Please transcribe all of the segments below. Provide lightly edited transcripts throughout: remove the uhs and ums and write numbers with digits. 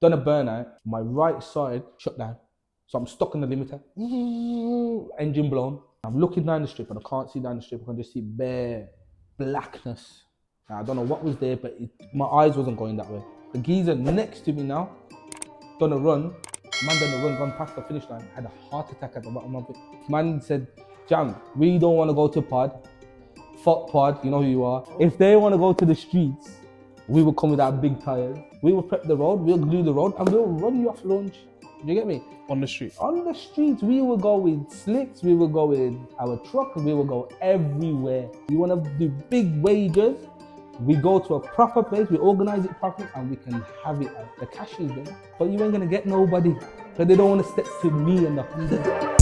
done a burnout, my right side shut down. So I'm stuck in the limiter, engine blown. I'm looking down the strip and I can't see down the strip, I can just see bare blackness. Now, I don't know what was there, but my eyes wasn't going that way. The geezer next to me now, done a run, gone past the finish line, had a heart attack at the bottom of it. Man said, Jam, we don't want to go to pod. Fuck pod, you know who you are. If they want to go to the streets, we will come with our big tires. We will prep the road, we'll glue the road, and we'll run you off lunch. Do you get me? On the street? On the streets, we will go with slicks, we will go with our truck, we will go everywhere. You want to do big wagers, we go to a proper place, we organize it properly, and we can have it out. The cash is there, but you ain't gonna get nobody, because they don't want to step to me and the Honda.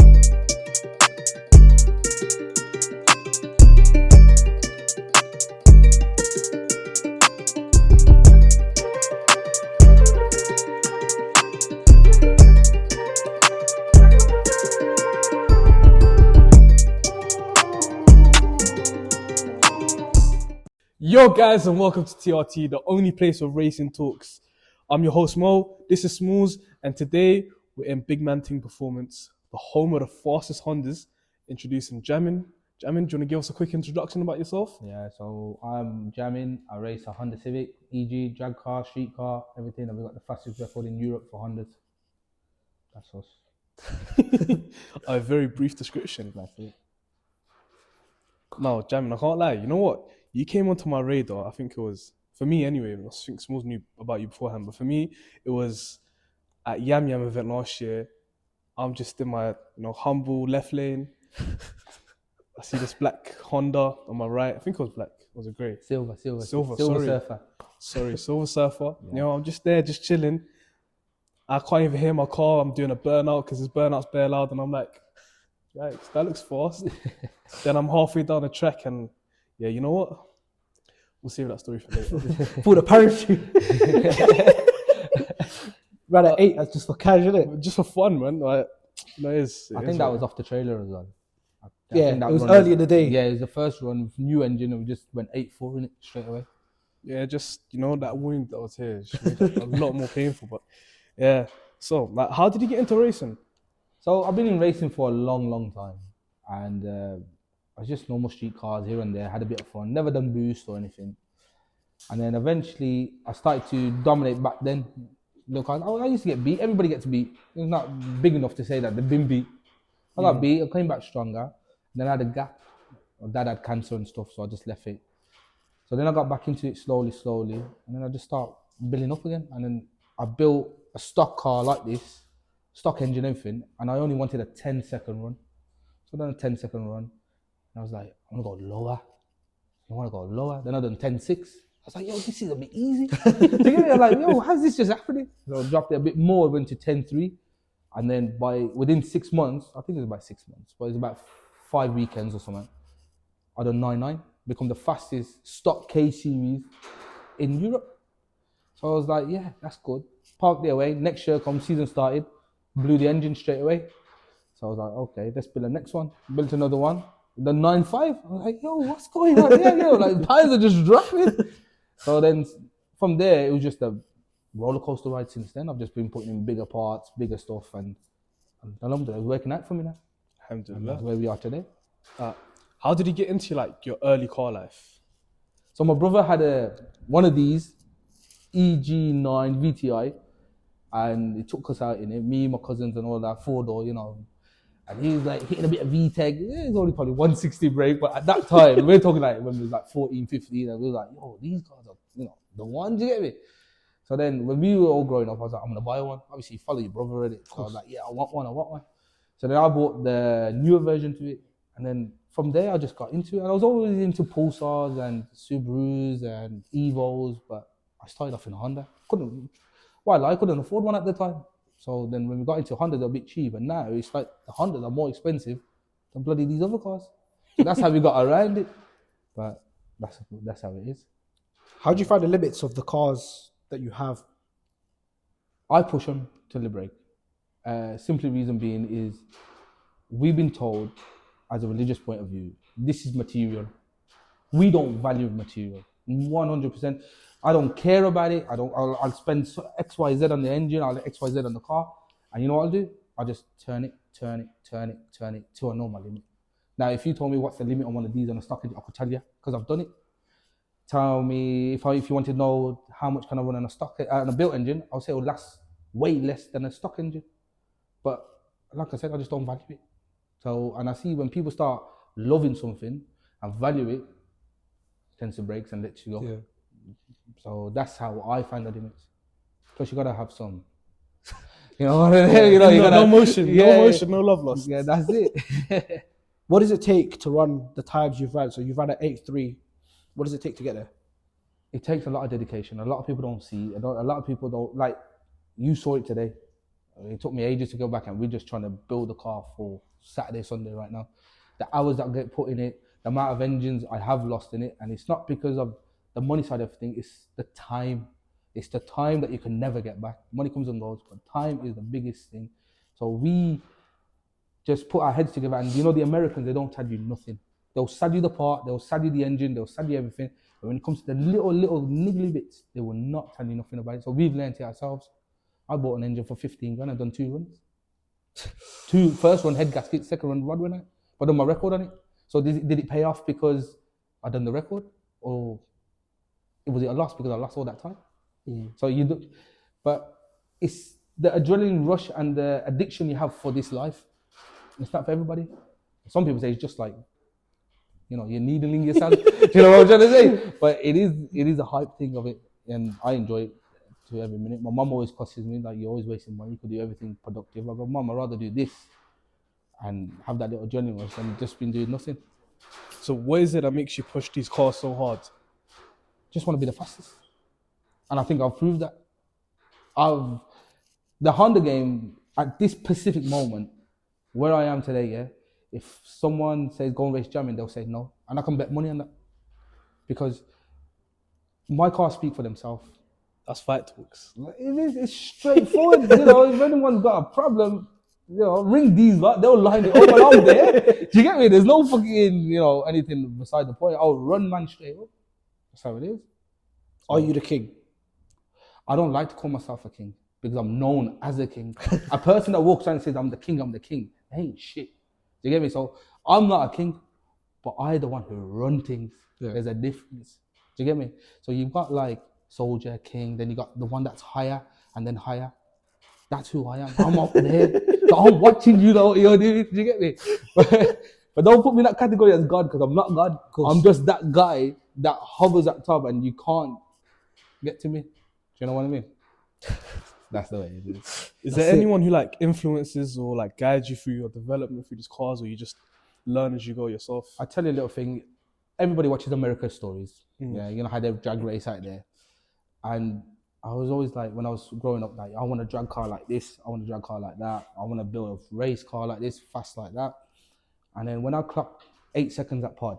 Yo guys, and welcome to TRT, the only place for racing talks. I'm your host Mo, this is Smalls, and today we're in BigManTing Performance, the home of the fastest Hondas, introducing Jammin. Jammin, do you want to give us a quick introduction about yourself? Yeah, so I'm Jammin. I race a Honda Civic, EG, drag car, street car, everything, and we got the fastest record in Europe for Hondas. That's us. A very brief description. That's it. No, Jammin, I can't lie, you know what? You came onto my radar, I think it was, for me anyway, I think Smalls knew about you beforehand, but for me, it was at Yam Yam event last year. I'm just in my humble left lane. I see this black Honda on my right. I think it was black. Was it grey? Silver Surfer. Sorry, Silver Surfer. Yeah. I'm just there, just chilling. I can't even hear my car. I'm doing a burnout because this burnout's bare loud, and I'm like, yikes, that looks fast. Then I'm halfway down the track, and yeah, you know what? We'll save that story for later. Pull the parachute. Ran at 8, that's just for cash, isn't it? Just for fun, man. Like, I think that was off the trailer as well. I Yeah, think that it was run early in the day. Yeah, it was the first run with new engine, and we just went 8.4 in it straight away. Yeah, just, that wound that was here just made it a lot more painful. But yeah, so like, how did you get into racing? So I've been in racing for a long time, and I was just normal street cars here and there, had a bit of fun, never done boost or anything. And then eventually I started to dominate back then. Look, I used to get beat, everybody gets beat. It's not big enough to say that they've been beat. I got beat, I came back stronger. Then I had a gap. My dad had cancer and stuff, so I just left it. So then I got back into it slowly, and then I just start building up again. And then I built a stock car like this, stock engine, everything, and I only wanted a 10-second run. So then a 10-second run. And I was like, I want to go lower. I want to go lower. Then I done 10.6. I was like, yo, this is a bit easy. I'm like, yo, how's this just happening? So I dropped it a bit more, went to 10.3. And then within 6 months, I think it was about 6 months, but it was about 5 weekends or something, I done 9.9, become the fastest stock K series in Europe. So I was like, yeah, that's good. Parked it away. Next year comes, season started, blew the engine straight away. So I was like, okay, let's build the next one. Built another one. The 9.5, I was like, yo, what's going on here? Yo, like tires are just dropping. So then from there, it was just a roller coaster ride since then. I've just been putting in bigger parts, bigger stuff, and alhamdulillah, it's working out for me now. Alhamdulillah. That's where we are today. How did you get into your early car life? So my brother had one of these EG9 VTI, and he took us out in it, me, my cousins and all that, 4-door, and he was like hitting a bit of VTEC. Yeah, it's only probably 160 brake, but at that time, we're talking like when we was like 14, 15, and we was like, yo, these cars are, the ones, you get me? So then when we were all growing up, I was like, I'm gonna buy one. Obviously, you follow your brother already. So I was like, yeah, I want one. So then I bought the newer version to it, and then from there I just got into it. And I was always into Pulsars and Subarus and Evos, but I started off in a Honda. I couldn't afford one at the time. So then when we got into Honda, they're a bit cheap, and now it's like the Hondas are more expensive than bloody these other cars. So that's how we got around it. But that's how it is. How do you find the limits of the cars that you have? I push them till they break. Simply reason being is we've been told, as a religious point of view, this is material. We don't value material. 100%. I don't care about it. I'll spend X, Y, Z on the engine. I'll X, Y, Z on the car. And you know what I'll do? I'll just turn it to a normal limit. Now, if you told me what's the limit on one of these on a stock engine, I could tell you because I've done it. Tell me if you want to know how much can I run on a built engine, I'll say it will last way less than a stock engine. But like I said, I just don't value it. So, and I see when people start loving something and value it, tends to breaks and lets you go. Yeah. So that's how I find the limits. Plus, you gotta have some. You know what I mean? You know, you gotta, no motion, no love lost. Yeah, that's it. What does it take to run the times you've ran? So you've ran at 8.3. What does it take to get there? It takes a lot of dedication. A lot of people don't see. A lot of people don't like. You saw it today. It took me ages to go back, and we're just trying to build a car for Saturday, Sunday right now. The hours that get put in it, the amount of engines I have lost in it, and it's not because of the money side of things. It's the time. It's the time that you can never get back. Money comes and goes, but time is the biggest thing. So we just put our heads together, and you know the Americans, they don't tell you nothing. They'll sell you the part, they'll sell you the engine, they'll sell you everything. But when it comes to the little niggly bits, they will not tell you nothing about it. So we've learned it ourselves. I bought an engine for 15 grand. I've done 2 runs. First run head gasket, second run rod winner. But I done my record on it. So did it pay off because I done the record, or was it a loss because I lost all that time? So you do, but it's the adrenaline rush and the addiction you have for this life. It's not for everybody. Some people say it's just like, you know, you're needling yourself. You know what I'm trying to say? But it is a hype thing of it, and I enjoy it to every minute. My mum always cusses me like, you're always wasting money. You could do everything productive. I go, Mum, I'd rather do this and have that little adrenaline rush than just been doing nothing. So what is it that makes you push these cars so hard? Just want to be the fastest. And I think I've proved that. The Honda game, at this specific moment, where I am today, yeah, if someone says go and race Jammin, they'll say no. And I can bet money on that. Because my cars speak for themselves. That's fight talks. It's straightforward. You know, if anyone's got a problem, you know, ring these lot, they'll line it up and I'm there. Do you get me? There's no fucking, you know, anything beside the point. I'll run man straight up. That's how it is. Are you the king? I don't like to call myself a king because I'm known as a king. A person that walks around and says, I'm the king, they ain't shit. Do you get me? So I'm not a king, but I'm the one who run things. Yeah. There's a difference. Do you get me? So you've got like soldier, king, then you got the one that's higher and then higher. That's who I am. I'm up there. So I'm watching you know what you're doing. Do you get me? But don't put me in that category as God because I'm not God. I'm just that guy that hovers at top and you can't get to me. Do you know what I mean? That's the way it is. Is there anyone who like influences or like guides you through your development through these cars, or you just learn as you go yourself? I'll tell you a little thing. Everybody watches America's stories. Yeah, you know how they drag race out there. And I was always like, when I was growing up, like, I want a drag car like this. I want a drag car like that. I want to build a race car like this, fast like that. And then when I clocked 8 seconds at pod,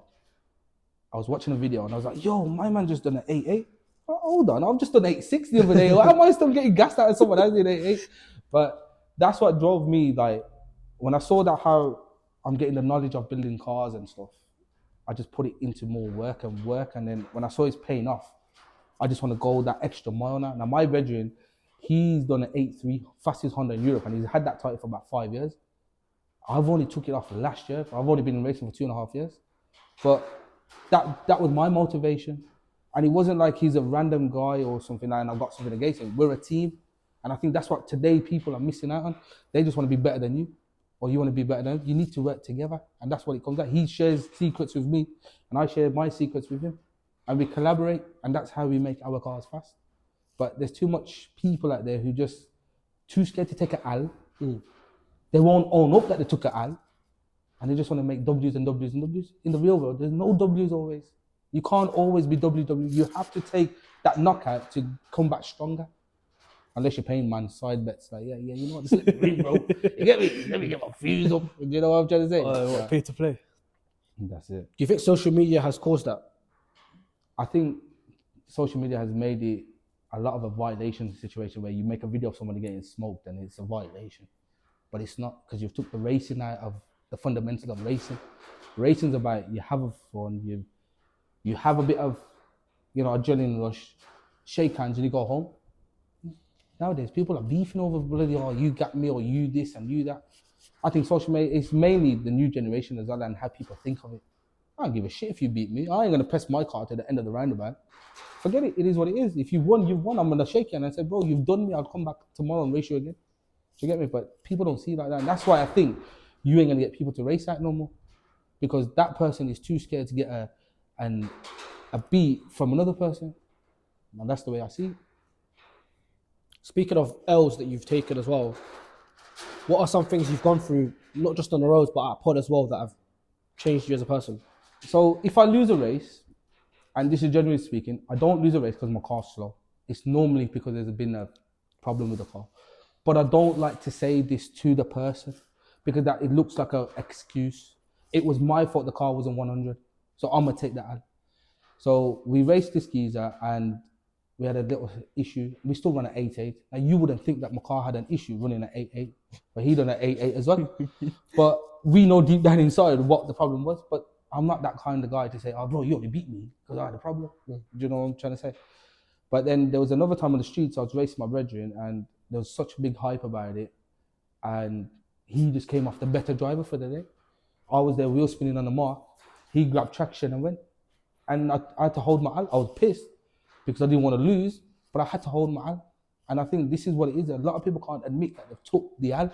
I was watching a video and I was like, yo, my man just done an 8.8. Hold on, I've just done 8.6 the other day. Why am I still getting gassed out of someone else in 8.8? But that's what drove me. Like, when I saw that how I'm getting the knowledge of building cars and stuff, I just put it into more work. And then when I saw it's paying off, I just want to go that extra mile now. Now, my brethren, he's done an 8.3, fastest Honda in Europe, and he's had that title for about 5 years. I've only took it off last year. I've only been racing for 2.5 years. But that was my motivation. And it wasn't like he's a random guy or something and I've got something against him. We're a team. And I think that's what today people are missing out on. They just want to be better than you, or you want to be better than him. You need to work together. And that's what it comes out. He shares secrets with me and I share my secrets with him. And we collaborate, and that's how we make our cars fast. But there's too much people out there who just too scared to take an L. They won't own up that they took an L. And they just want to make W's and W's and W's. In the real world, there's no W's always. You can't always be WW. You have to take that knockout to come back stronger. Unless you're paying man side bets like, yeah, you know what, just let me ring, bro. You get me? Let me get my fuse up. You know what I'm trying to say? Pay to play. That's it. Do you think social media has caused that? I think social media has made it a lot of a violation situation where you make a video of somebody getting smoked and it's a violation. But it's not, because you've took the racing out of the fundamentals of racing. Racing's about you have fun, you have a bit of, you know, adrenaline rush, shake hands, and you go home. Nowadays, people are beefing over bloody, oh, you got me, or you this and you that. I think social media is mainly the new generation as well and how people think of it. I don't give a shit if you beat me. I ain't gonna press my card to the end of the roundabout. Forget it. It is what it is. If you've won, you've won. I'm gonna shake you and say, bro, you've done me. I'll come back tomorrow and race you again. Do you get me? But people don't see it like that. And that's why I think you ain't gonna get people to race out no more, because that person is too scared to get a beat from another person. And that's the way I see it. Speaking of L's that you've taken as well, what are some things you've gone through, not just on the roads, but at pod as well, that have changed you as a person? So if I lose a race, and this is generally speaking, I don't lose a race because my car's slow. It's normally because there's been a problem with the car. But I don't like to say this to the person because that it looks like an excuse. It was my fault the car wasn't 100. So I'm going to take that out. So we raced this geezer and we had a little issue. We still run at 8.8. Now you wouldn't think that my car had an issue running at 8.8, but he done at 8.8 as well. But we know deep down inside what the problem was. But I'm not that kind of guy to say, oh bro, you only beat me because I had a problem. Do you know what I'm trying to say? But then there was another time on the streets, I was racing my brethren and there was such big hype about it. And he just came off the better driver for the day. I was there wheel spinning on the mark. He grabbed traction and went. And I had to hold my Al. I was pissed because I didn't want to lose, but I had to hold my Al. And I think this is what it is. A lot of people can't admit that they've took the Al.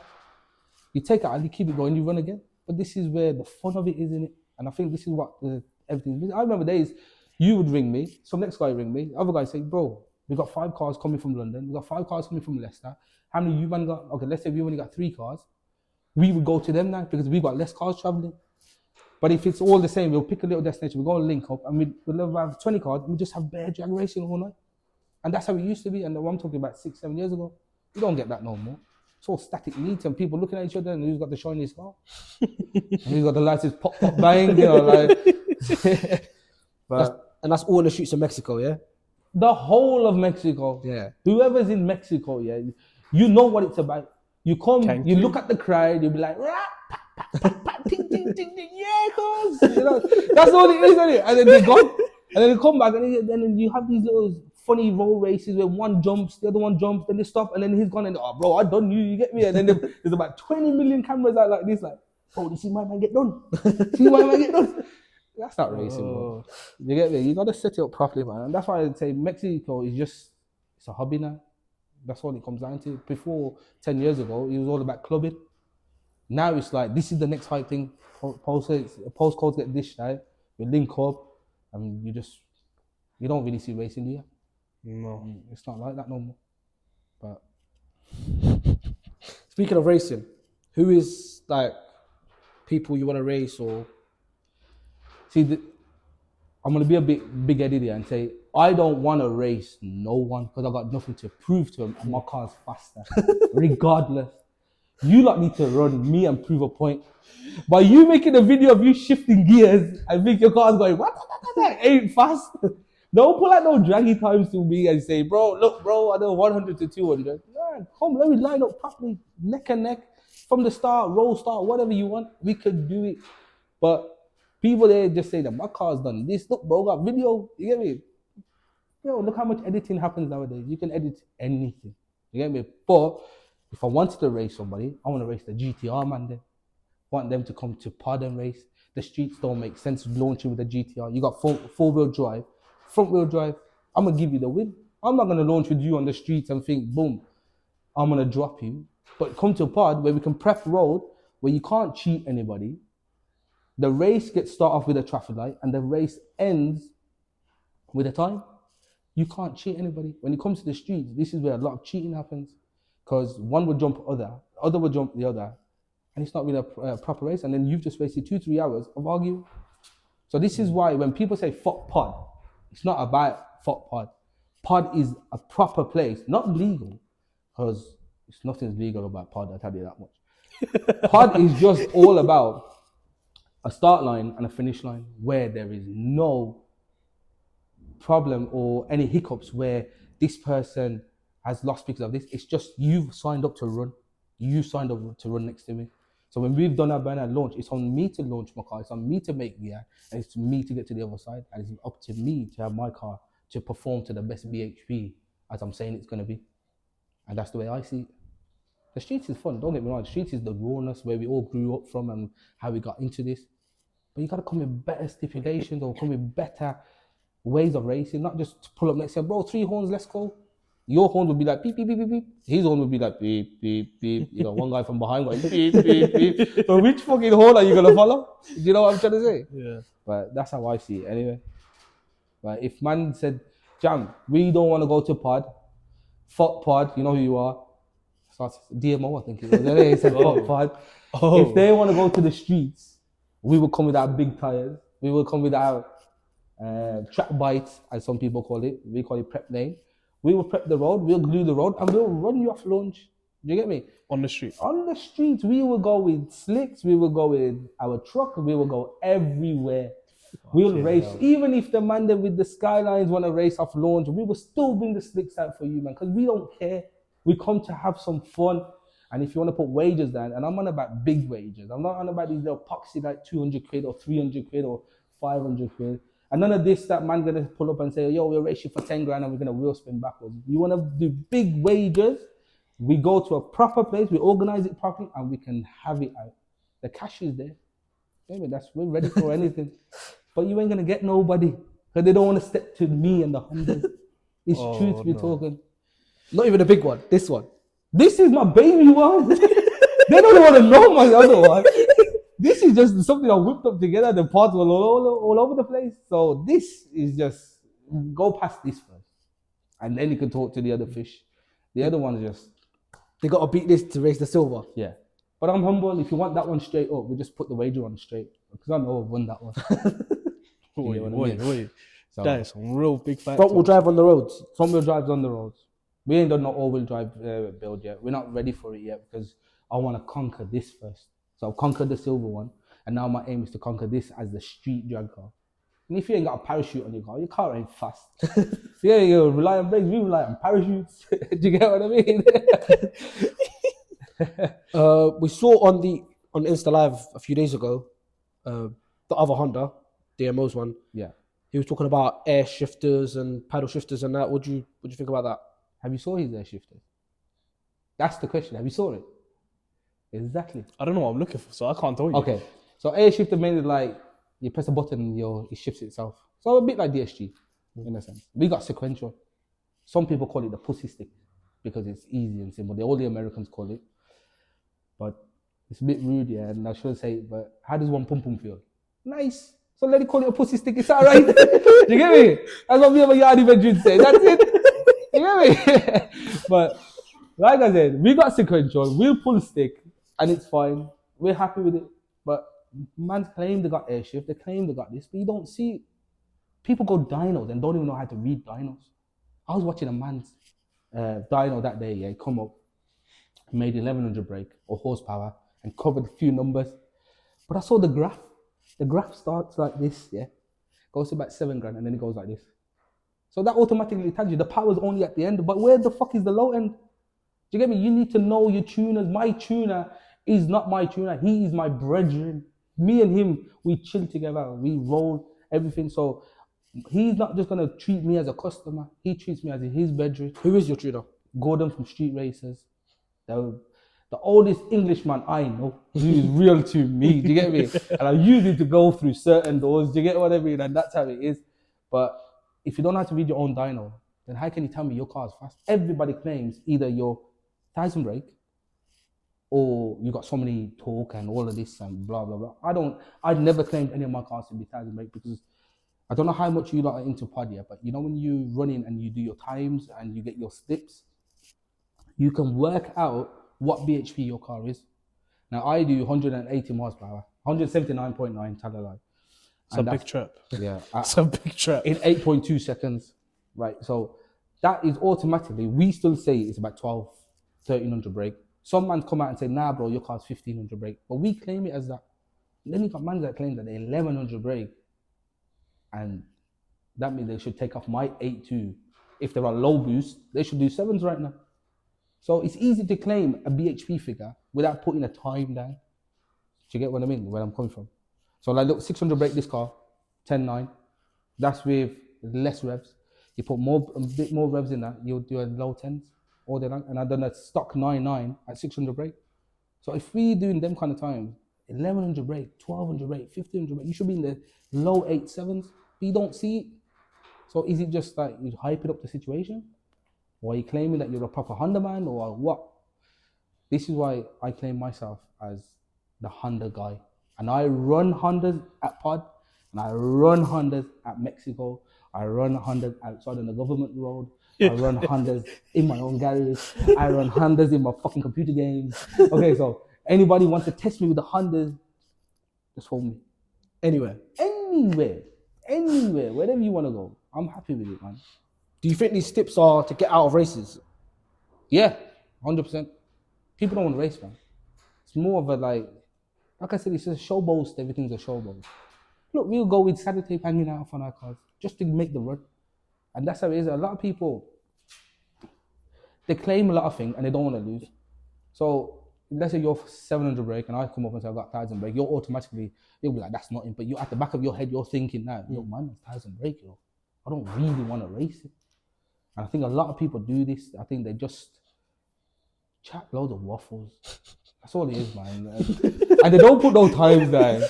You take Al, you keep it going, you run again. But this is where the fun of it is, in it. And I think this is what everything is. I remember days, you would ring me, some next guy would ring me, other guy say, bro, we got 5 cars coming from London, we got 5 cars coming from Leicester. How many you man got? Okay, let's say we only got 3 cars. We would go to them now because we got less cars traveling. But if it's all the same, we'll pick a little destination, we'll go and link up, and we'll have 20 cars, we just have bare drag racing all night. And that's how it used to be. And I'm talking about 6-7 years ago. You don't get that no more. It's all static meets and people looking at each other and who's got the shiniest car. And who's got the lights pop, pop, bang, you know, like. And that's all in the streets of Mexico, yeah? The whole of Mexico. Yeah. Whoever's in Mexico, yeah, you know what it's about. You come, you look at the crowd, you'll be like, rah, pa, pa, pa, pa, ting, ting, ting, ting, yeah, cuz. You know, that's all it is, isn't it? And then they go, and then they come back, and then you have these little funny roll races where one jumps, the other one jumps, then they stop, and then he's gone and, oh, bro, I done you, you get me? And then there's about 20 million cameras out like this, like, oh, this is my man get done. See my man get done. That's not racing, bro. You get me? You got to set it up properly, man. And that's why I'd say Mexico is just, it's a hobby now. That's what it comes down to. Before, 10 years ago, it was all about clubbing. Now it's like, this is the next hype thing. Postcodes get dished out, you link up, and you don't really see racing, do you? No. It's not like that no more. But Speaking of racing, who is like people you want to race or? See, I'm going to be a bit big-headed here and say, I don't want to race no one because I got nothing to prove to them and my car's faster, regardless. You lot need to run me and prove a point. By you making a video of you shifting gears, I think your car's going, what? Ain't fast. Don't pull out no draggy times to me and say, bro, look, bro, I know 100 to 200. Yeah, come, let me line up properly, neck and neck, from the start, roll start, whatever you want. We could do it. But people there just say that my car's done this. Look, bro, got video. You get me? Yo, look how much editing happens nowadays. You can edit anything. You get me? But if I wanted to race somebody, I want to race the GTR man then. Want them to come to pod and race. The streets don't make sense launching with the GTR. You got four-wheel drive, front-wheel drive. I'm going to give you the win. I'm not going to launch with you on the streets and think, boom, I'm going to drop you. But come to a pod where we can prep road, where you can't cheat anybody. The race gets started off with a traffic light and the race ends with a time. You can't cheat anybody. When it comes to the streets, this is where a lot of cheating happens because one will jump other will jump the other, and it's not really a proper race. And then you've just wasted 2-3 hours of arguing. So this is why when people say fuck pod, it's not about fuck pod. Pod is a proper place, not legal, because nothing's legal about pod, I'll tell you that much. Pod is just all about a start line and a finish line where there is no problem or any hiccups where this person has lost because of this. It's just you've signed up to run. You signed up to run next to me. So when we've done our burnout launch, it's on me to launch my car. It's on me to make gear, and it's me to get to the other side. And it's up to me to have my car to perform to the best BHP as I'm saying it's going to be. And that's the way I see it. The streets is fun, don't get me wrong. The streets is the rawness where we all grew up from and how we got into this. But you got to come with better stipulations or come with better ways of racing, not just pull up next to bro, 3 horns, let's go. Your horn would be like beep, beep, beep, beep, beep. His horn would be like beep, beep, beep. You know, one guy from behind going beep, beep, beep. So which fucking horn are you going to follow? Do you know what I'm trying to say? Yeah. But that's how I see it anyway. But if man said, Jam, we don't want to go to pod, fuck pod, you know who you are. Starts DMO, I think it was. He said fuck pod. Oh. If they want to go to the streets, we will come with our big tires. We will come with our track bites, as some people call it. We call it prep lane. We will prep the road, we'll glue the road, and we'll run you off launch. Do you get me? On the street. On the streets, we will go with slicks, we will go with our truck, we will go everywhere. We'll race. hell. Even if the man there with the skylines want to race off launch, we will still bring the slicks out for you, man, because we don't care. We come to have some fun. And if you want to put wages down, and I'm on about big wages, I'm not on about these little poxy like 200 quid or 300 quid or 500 quid. And none of this that man gonna pull up and say, yo, we'll race you for 10 grand and we're gonna wheel spin backwards. You wanna do big wages, we go to a proper place, we organize it properly, and we can have it out. The cash is there. Maybe we're ready for anything. But you ain't gonna get nobody, because they don't want to step to me and the hundreds. It's truth we're talking. Not even a big one. This one. This is my baby one. They don't want to know my other one. This is just something I whipped up together. The parts were all over the place. So this is just, go past this first. And then you can talk to the other fish. The other one's just, They got to beat this to raise the silver. yeah. But I'm humble. If you want that one straight up, we just put the wager on straight. Because I know I've won that one. Wait. So, That is some real big factor. Front wheel drive on the roads. front wheel drive's on the roads. We ain't done no all-wheel drive build yet. We're not ready for it yet because I want to conquer this first. So I've conquered the silver one, and now my aim is to conquer this as the street drag car. And if you ain't got a parachute on your car ain't fast. Yeah, you rely on brakes, we rely on parachutes. Do you get what I mean? We saw on Insta Live a few days ago, the other Honda, DMO's one. Yeah. He was talking about air shifters and paddle shifters and that. What do you think about that? Have you saw his air shifter? That's the question. Have you saw it? Exactly. I don't know what I'm looking for, so I can't tell you. Okay. So air shifter made it like you press a button and it shifts itself. So a bit like DSG in a sense. We got sequential. Some people call it the pussy stick because it's easy and simple. All the Americans call it. But it's a bit rude, yeah, and I shouldn't say it, but how does one pum pum feel? Nice. So let it call it a pussy stick. It's all right. You get me? That's what me and my yardy bedroom say. That's it. You get me? But like I said, we got sequential. We'll pull stick and it's fine. We're happy with it. But man's claim they got air shift. They claim they got this, but you don't see it. People go dynos and don't even know how to read dynos. I was watching a man's dyno that day. Yeah, he come up, made 1100 brake or horsepower and covered a few numbers. But I saw the graph. The graph starts like this, yeah, goes to about 7 grand and then it goes like this. So that automatically tells you the power's only at the end, but where the fuck is the low end? Do you get me? You need to know your tuners. My tuner is not my tuner. He is my brethren. Me and him, we chill together. We roll everything. So he's not just going to treat me as a customer. He treats me as his brethren. Who is your tuner? Gordon from Street Racers. The oldest Englishman I know who is real to me. Do you get me? And I use it to go through certain doors. Do you get what I mean? And that's how it is. But if you don't know how to read your own dyno, then how can you tell me your car is fast? Everybody claims either your tires and brake or you got so many torque and all of this and blah, blah, blah. I've never claimed any of my cars to be tires and brake because I don't know how much you lot are into pod yet, but you know when you run in and you do your times and you get your slips, you can work out what BHP your car is. Now I do 180 miles per hour, 179.9, tell a lie. It's a big trap. Yeah. It's a big trap. In 8.2 seconds, right? So that is automatically, we still say it's about 1300 brake. Some man come out and say, nah bro, your car's 1500 brake. But we claim it as that. And then you got man that claim that they're 1100 brake. And that means they should take off my 8.2. If they're on low boost, they should do 7s right now. So it's easy to claim a BHP figure without putting a time down. Do you get what I mean? Where I'm coming from. So like, look, 600 brake this car, 10.9. That's with less revs. You put a bit more revs in that, you'll do a low 10s all day long. And I've done a stock 9.9 at 600 brake. So if we're doing them kind of times, 1100 brake, 1200 brake, 1500 brake, you should be in the low 8.7s, but you don't see it. So is it just like you hyping up the situation? Or are you claiming that you're a proper Honda man or what? This is why I claim myself as the Honda guy. And I run Hondas at Pod, and I run Hondas at Mexico. I run Hondas outside on the government road. I run Hondas in my own garage. I run Hondas in my fucking computer games. Okay, so anybody wants to test me with the Hondas, just hold me. Anywhere. Anywhere, wherever you want to go. I'm happy with it, man. Do you think these tips are to get out of races? Yeah, 100%. People don't want to race, man. It's more of a like I said, it's a showboat. Everything's a showboat. Look, we'll go with Saturday hanging out on our cars just to make the run. And that's how it is. A lot of people, they claim a lot of things and they don't want to lose. So let's say you're 700 brake and I come up and say I've got 1,000 brake, you'll be like, that's nothing. But you at the back of your head, you're thinking now, yo, man, that's 1,000 brake, yo. I don't really want to race it. And I think a lot of people do this. I think they just chat loads of waffles. That's all it is, man. And they don't put no times down.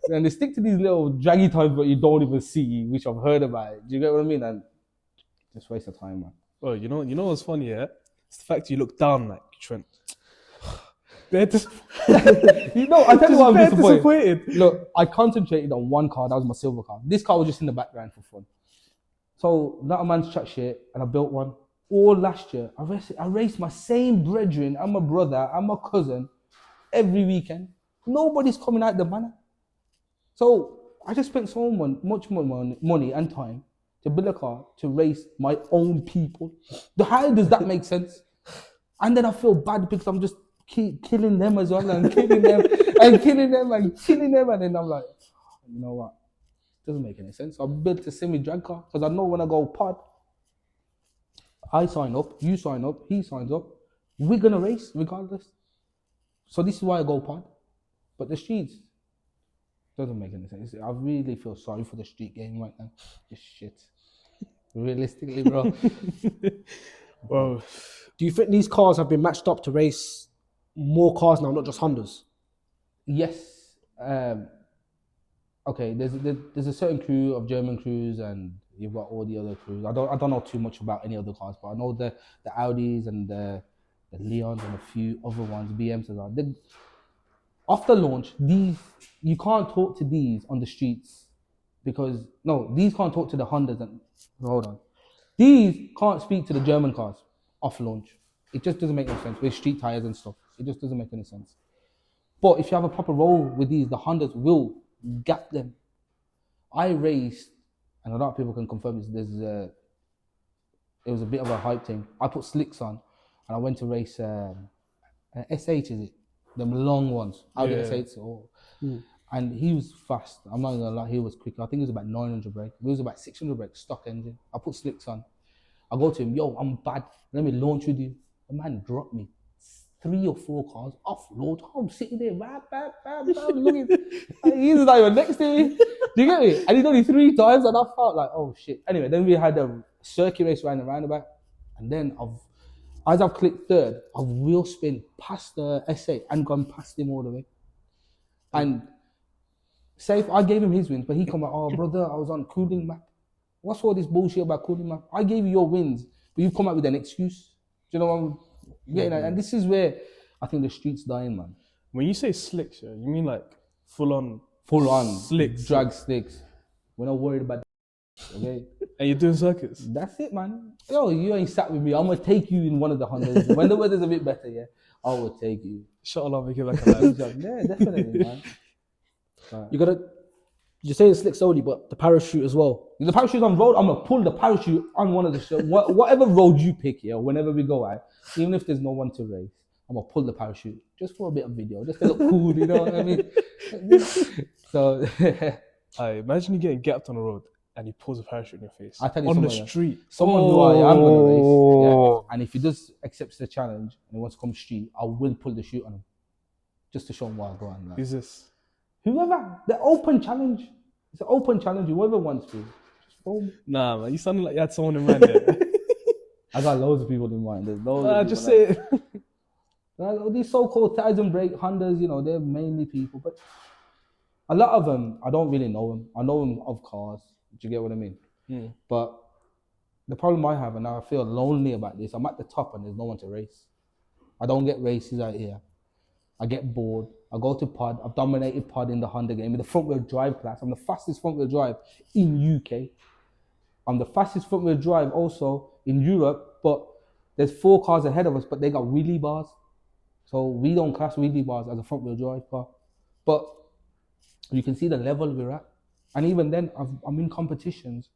And they stick to these little draggy times that you don't even see, which I've heard about. Do you get what I mean? And just waste of time, man. Well, you know what's funny, yeah? It's the fact you look down like Trent. I tell you what I'm disappointed. Look, I concentrated on one car. That was my silver car. This car was just in the background for fun. So that man's chat shit, and I built one. All last year, I raced my same brethren and my brother and my cousin every weekend. Nobody's coming out the manor. So I just spent so much more money and time to build a car to race my own people. How does that make sense? And then I feel bad because I'm just killing them as well and killing them and killing them and killing them. And then I'm like, you know what? It doesn't make any sense. I built a semi-drag car because I know when I go pod, I sign up, you sign up, he signs up. We're going to race regardless. So this is why I go pod. But the streets doesn't make any sense. I really feel sorry for the street game right now. It's shit. Realistically, bro. Well, do you think these cars have been matched up to race more cars now, not just Hondas? Yes. Okay, there's a certain crew of German crews and you've got all the other crews. I don't know too much about any other cars, but I know the Audis and the Leons and a few other ones, BMs as well. After launch, you can't talk to these on the streets because these can't talk to the Hondas and hold on. These can't speak to the German cars off launch. It just doesn't make any sense with street tires and stuff. It just doesn't make any sense. But if you have a proper roll with these, the Hondas will gap them. I raced, and a lot of people can confirm this. It was a bit of a hype thing. I put slicks on, and I went to race an SH, is it? Them long ones. Audi S8s. And he was fast. I'm not gonna lie, he was quick. I think it was about 900 brake. It was about 600 brake, stock engine. I put slicks on. I go to him, yo, I'm bad. Let me launch with you. The man dropped me 3 or 4 cars off road. I'm sitting there, looking. He's not even next to me. Do you get me? And he done it 3 times, and I felt like, oh shit. Anyway, then we had a circuit race around the roundabout, and then as I've clicked third, I've wheel spin past the SA and gone past him all the way. And safe, I gave him his wins, but he come like, oh brother, I was on cooling map. What's all this bullshit about cooling map? I gave you your wins, but you've come up with an excuse. Do you know what I'm getting at? And this is where I think the street's dying, man. when you say slicks, yeah, you mean like full on slicks, drag slicks. We're not worried about that, okay? And you're doing circuits? That's it, man. Yo, you ain't sat with me. I'm going to take you in one of the Hondas. When the weather's a bit better, yeah, I will take you. Inshallah, make it like a live. Yeah, definitely, man. Right. You're saying slicks only, but the parachute as well. The parachute's on road. I'm going to pull the parachute on one of the shows. Whatever road you pick, yeah, whenever we go out, even if there's no one to race, I'm going to pull the parachute just for a bit of video, just to look cool, you know what I mean? So, imagine you getting gapped on the road and he pulls a parachute in your face. I tell you on the someone, street. Someone who I am going to race, yeah, and if he does accept the challenge and he wants to come street, I will pull the chute on him just to show him what I go on. Like. Who's this? Whoever, the open challenge. It's an open challenge. Whoever wants to, just phone. Nah, man, you sounded like you had someone in mind there. I got loads of people in mind. There's loads. Nah, of just people say it. like these so-called Thousand Break Hondas. You know, they're mainly people, but a lot of them I don't really know them. I know them of cars. Do you get what I mean? But the problem I have, and I feel lonely about this, I'm at the top and there's no one to race. I don't get races out here. I get bored. I go to pod. I've dominated pod in the Honda game in the front wheel drive class. I'm the fastest front wheel drive in UK. I'm the fastest front wheel drive also in Europe, but there's 4 cars ahead of us, but they got wheelie bars. So we don't class wheelie bars as a front wheel drive car. But you can see the level we're at. And even then, I'm in competitions,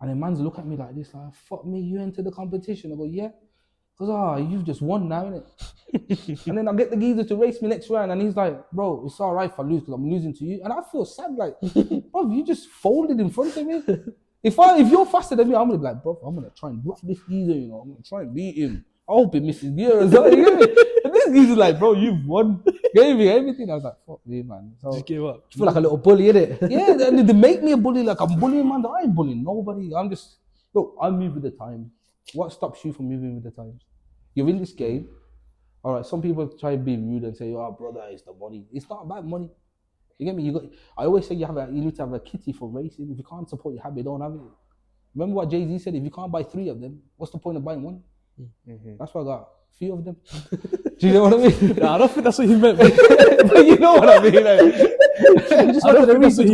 and the man's look at me like this, like, fuck me, you enter the competition. I go, yeah. Because, you've just won now, innit? And then I get the geezer to race me next round, and he's like, bro, it's all right if I lose because I'm losing to you. And I feel sad, like, bro, you just folded in front of me. If you're faster than me, I'm going to be like, bro, I'm going to try and block this geezer, you know. I'm going to try and beat him. I hope he misses gear as well, you get me? And this geezer's like, bro, you've won. Gave me everything. I was like, fuck me, man. So, Just give up. You feel like a little bully, innit? yeah, and they make me a bully, like I'm bullying, man. I ain't bullying nobody. I'm just, look, I move with the times. What stops you from moving with the times? You're in this game. All right, some people try to be rude and say, oh, brother, it's the money. It's not about money. You get me? I always say you need to have a kitty for racing. If you can't support your habit, don't have it. Remember what Jay-Z said? If you can't buy 3 of them, what's the point of buying one? That's why I got a few of them. Do you know what I mean? Nah, I don't think that's what he meant. But you know what I mean? Like, Just wanted to research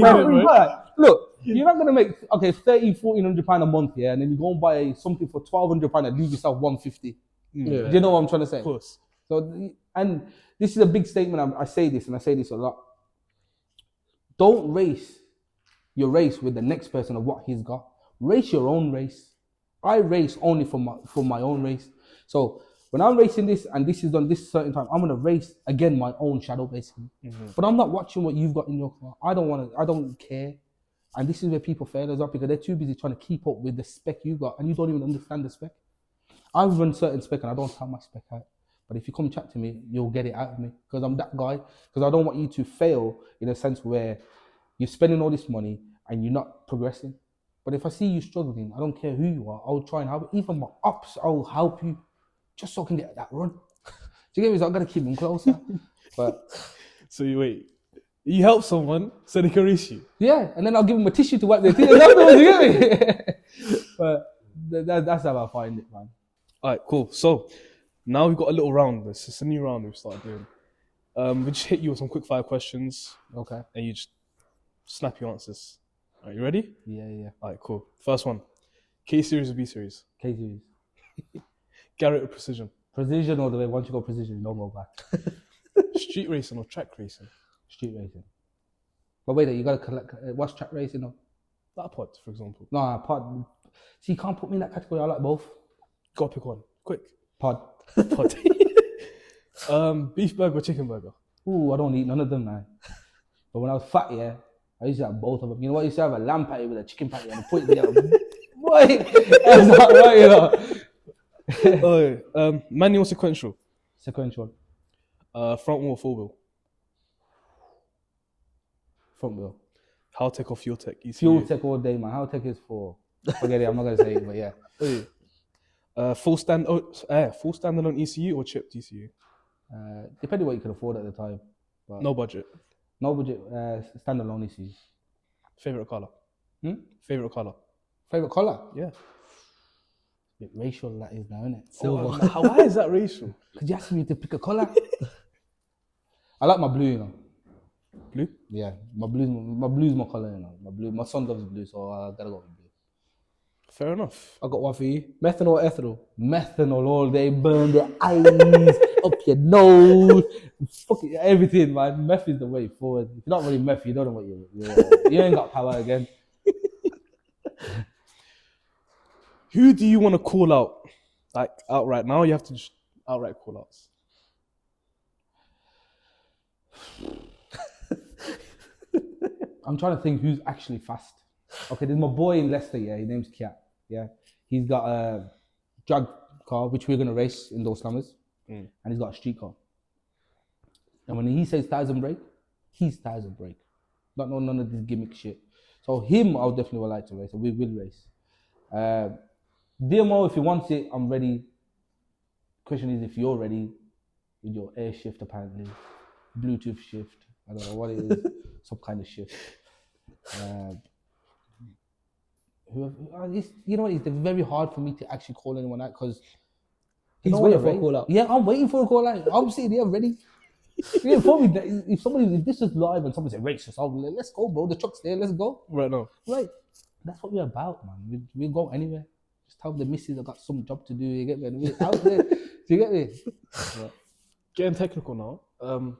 look, you're not going to make, okay, 1,300-1,400 £1 a month, yeah, and then you go and buy something for £1,200 and leave yourself 150. Yeah. Do you know what I'm trying to say? Of course. So, and this is a big statement. I say this, and I say this a lot. Don't race your race with the next person of what he's got. Race your own race. I race only for my own race. So when I'm racing this and this is done this certain time, I'm gonna race again my own shadow basically. But I'm not watching what you've got in your car. I don't care. And this is where people fail as well, because they're too busy trying to keep up with the spec you got, and you don't even understand the spec. I run certain spec and I don't tell my spec out. But if you come chat to me, you'll get it out of me, because I'm that guy. Because I don't want you to fail in a sense where you're spending all this money and you're not progressing. But if I see you struggling, I don't care who you are, I'll try and help. Even my ops, I'll help you, just so I can get that run. Do you get me? So I'm gonna keep them closer. But So you help someone so they can race you. yeah, and then I'll give them a tissue to wipe their tears afterwards. You get me? But that's how I find it, man. All right, cool. So now we've got a little round. This is a new round we've started doing. We just hit you with some quick fire questions, Okay. and you just snap your answers. Are you ready? Yeah. All right, cool. First one. K series or B series? K series. Garrett or precision? Precision all the way. Once you go precision, you don't go back. Street racing or track racing? Street racing. But wait, you gotta collect. What's track racing? No, That pod, for example. pod. See, you can't put me in that category. I like both. Gotta pick one. Quick. Pod. Pod. Beef burger or chicken burger? Ooh, I don't eat none of them, man. But when I was fat, yeah, I used to have both of them. You know what? I used to have a lamb patty with a chicken patty and put it together. Boy, that's not right, you know. Manual or sequential? Sequential. Front wheel or four wheel? Front wheel. How tech or fuel tech? ECU? Fuel tech all day, man. How tech is for? Forget it. I'm not gonna say it, but yeah. Full standalone ECU or chipped ECU? Depending what you can afford at the time. But No budget. no budget. Standalone issues. Favorite color? Favorite color? Favorite color? Yeah. Bit racial that is now, isn't it? Silver. Why is that racial? Because you asked me to pick a color. I like my blue, you know. Blue? Yeah, my blue's my color, you know. My son loves blue, so I gotta go with blue. Fair enough. I got one for you. Methanol or ethanol? Methanol all day, burn the eyes, up your nose, fuck it, everything, man. Meth is the way forward. If you're not really meth, you don't know what you ain't got power again. Who do you want to call out? Like outright. Now you have to just outright call outs. I'm trying to think who's actually fast. Okay, there's my boy in Leicester, yeah, his name's Kiat. Yeah. He's got a drag car, which we're gonna race in those summers. And he's got a street car. And when he says 1,000 brake, he's 1,000 brake. Not none of this gimmick shit. So him, I would definitely like to race. We will race. DMO, if he wants it, I'm ready. Question is if you're ready with your air shift, apparently, Bluetooth shift. I don't know what it is, some kind of shift. You know, it's very hard for me to actually call anyone out because He's waiting for a call out. Yeah, I'm waiting for a call out. I'm sitting there ready. Yeah, probably if this is live and somebody say race us, I'll be like, let's go, bro. The truck's there, let's go. Right now. Right. That's what we're about, man. We go anywhere. Just tell the missus I got some job to do. You get me? We're out there. Do you get me? Yeah. Getting technical now.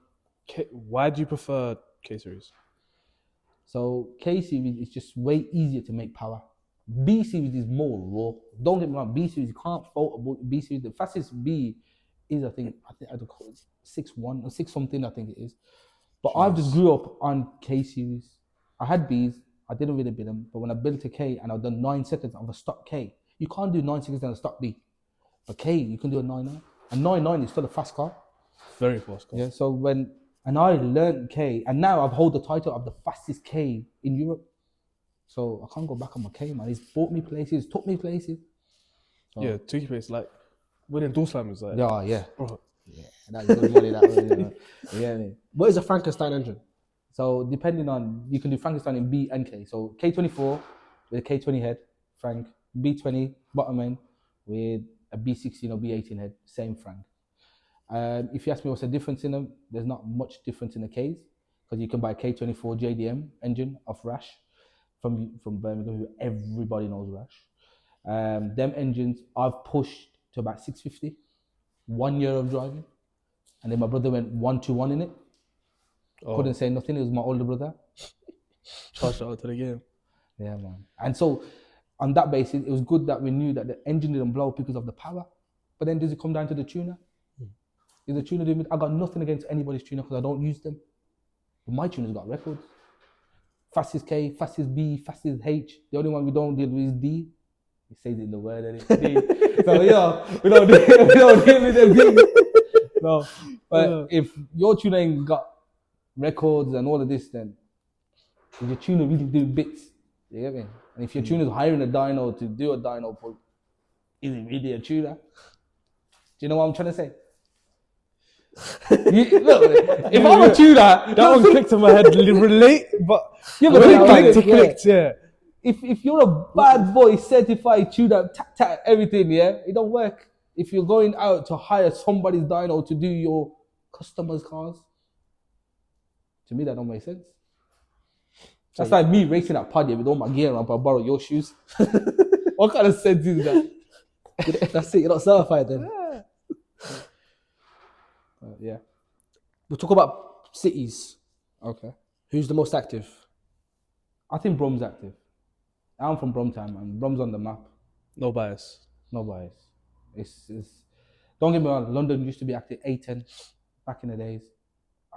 Why do you prefer K series? So K series is just way easier to make power. B series is more raw. Don't get me wrong. B series, you can't fault about B series. The fastest B is I think I don't call it 6'1" or 6 something. I think it is. But I just grew up on K series. I had Bs. I didn't really build them. But when I built a K and I've done 9 seconds of a stock K, you can't do 9 seconds on a stock B. But K, you can do a 9.9. A 9.9 is still a fast car. Very fast car. Yeah. So and I learned K, and now I've hold the title of the fastest K in Europe. So I can't go back on my K, man. He's brought me places, took me places. So, Yeah, took you places like winning door slammers. Like, yeah. bro. Yeah, that's good money that way. You know. Yeah, man. What is a Frankenstein engine? So depending on, you can do Frankenstein in B and K. So K24 with a K20 head, Frank. B20 bottom end with a B16 or B18 head, same Frank. If you ask me what's the difference in them, there's not much difference in the Ks because you can buy a K24 JDM engine off Rash from Birmingham, who everybody knows Rash. Them engines I've pushed to about 650, 1 year of driving, and then my brother went 1-1 in it. Couldn't say nothing. It was my older brother. Charged out to the game. Yeah, man. And so on that basis, it was good that we knew that the engine didn't blow because of the power. But then does it come down to the tuner? Is the tuner doing it? I got nothing against anybody's tuner because I don't use them. But my tuner's got records. Fastest K, fastest B, fastest H. The only one we don't deal with is D. He says it in the word, and it's D. So yeah, we don't deal with them things. No. But if your tuner ain't got records and all of this, then if your tuner really do bits, you get me? And if your tuner's hiring a dyno to do a dyno pull, is it really a tuner? Do you know what I'm trying to say? Look, if I'm a tuner, that one clicked in my head. Relate, but yeah, when it but clicked, yeah. If you're a bad boy certified tuner, tap everything, yeah, it don't work. If you're going out to hire somebody's dyno to do your customers' cars, to me that don't make sense. That's like me racing at Paddy with all my gear on, but I borrow your shoes. What kind of sense is that? That's it. You're not certified then. Yeah. We'll talk about cities. Okay. Who's the most active? I think Brom's active. I'm from Bromtown, man. Brom's on the map. No bias. No bias. It's don't get me wrong, London used to be active A10 back in the days.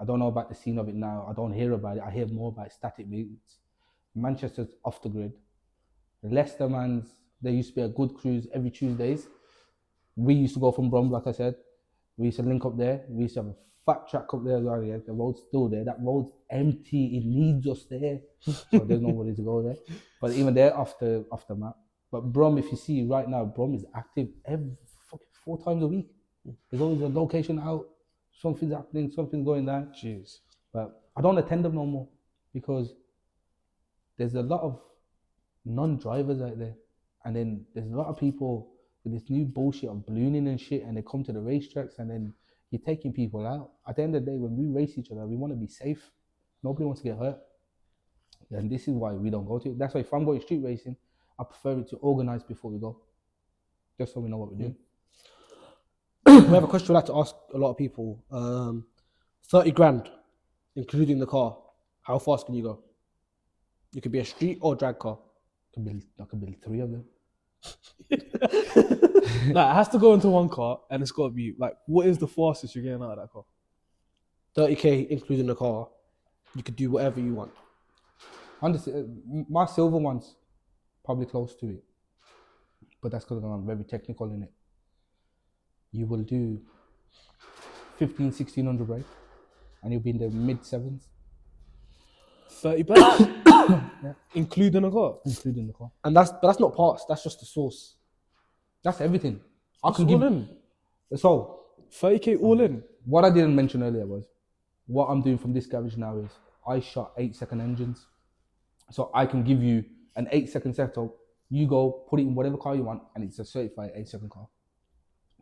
I don't know about the scene of it now. I don't hear about it. I hear more about static meets. Manchester's off the grid. Leicester, there used to be a good cruise every Tuesdays. We used to go from Brom, like I said. We used to link up there. We used to have a fat track up there as well. Yeah. The road's still there. That road's empty. It needs us there. So there's nobody to go there. But even there, off the map. But Brom, if you see right now, Brom is active every 4 times a week. There's always a location out. Something's happening. Something's going down. Jeez. But I don't attend them no more because there's a lot of non-drivers out there. And then there's a lot of people with this new bullshit of ballooning and shit, and they come to the racetracks and then you're taking people out. At the end of the day, when we race each other, we want to be safe. Nobody wants to get hurt. And this is why we don't go to it. That's why if I'm going street racing, I prefer it to organize before we go. Just so we know what we're doing. We have a question we'd like to ask a lot of people. 30 grand, including the car. How fast can you go? You could be a street or drag car. I could build 3 of them. Like, it has to go into one car, and it's got to be like, what is the fastest you're getting out of that car? 30k, including the car. You could do whatever you want. My silver one's probably close to it, but that's because I'm very technical in it. You will do 1500-1600 brake, and you'll be in the mid 7s. £30, including a car. including the car. And that's not parts. That's just the sauce. That's everything. I That's can all give. in. So 30k all in. what I didn't mention earlier was what I'm doing from this garage now is I shot 8-second engines, so I can give you an 8-second setup. You go put it in whatever car you want, and it's a certified 8-second car.